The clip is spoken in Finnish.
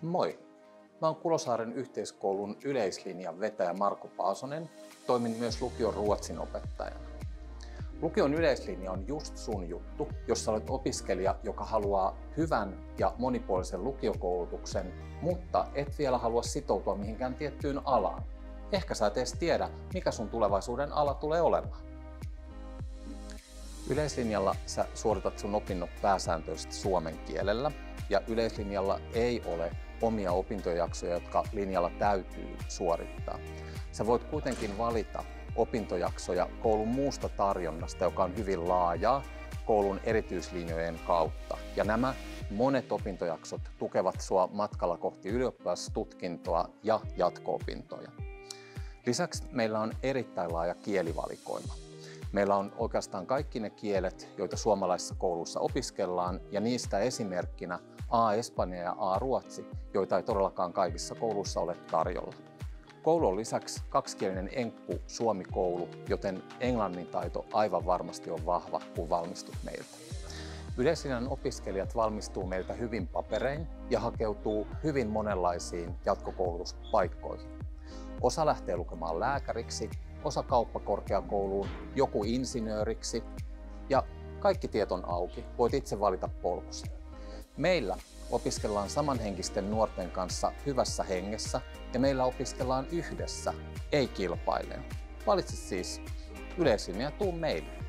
Moi! Mä oon Kulosaaren yhteiskoulun yleislinjan vetäjä Marko Paasonen. Toimin myös lukion ruotsin opettajana. Lukion yleislinja on just sun juttu, jos sä olet opiskelija, joka haluaa hyvän ja monipuolisen lukiokoulutuksen, mutta et vielä halua sitoutua mihinkään tiettyyn alaan. Ehkä sä et edes tiedä, mikä sun tulevaisuuden ala tulee olemaan. Yleislinjalla sä suoritat sun opinnot pääsääntöisesti suomen kielellä, ja yleislinjalla ei ole omia opintojaksoja, jotka linjalla täytyy suorittaa. Sä voit kuitenkin valita opintojaksoja koulun muusta tarjonnasta, joka on hyvin laajaa koulun erityislinjojen kautta. Ja nämä monet opintojaksot tukevat sua matkalla kohti ylioppilastutkintoa ja jatko-opintoja. Lisäksi meillä on erittäin laaja kielivalikoima. Meillä on oikeastaan kaikki ne kielet, joita suomalaisissa kouluissa opiskellaan, ja niistä esimerkkinä A-espanja ja A-ruotsi, joita ei todellakaan kaikissa kouluissa ole tarjolla. Koulu on lisäksi kaksikielinen enkku-suomi-koulu, joten englannin taito aivan varmasti on vahva, kun valmistut meiltä. Yleislinjan opiskelijat valmistuu meiltä hyvin paperein ja hakeutuu hyvin monenlaisiin jatkokoulutuspaikkoihin. Osa lähtee lukemaan lääkäriksi, osa kauppakorkeakouluun, joku insinööriksi, ja kaikki tiet on auki. Voit itse valita polkusi. Meillä opiskellaan samanhenkisten nuorten kanssa hyvässä hengessä, ja meillä opiskellaan yhdessä, ei kilpaillen. Valitse siis yleislinja ja tuu meille.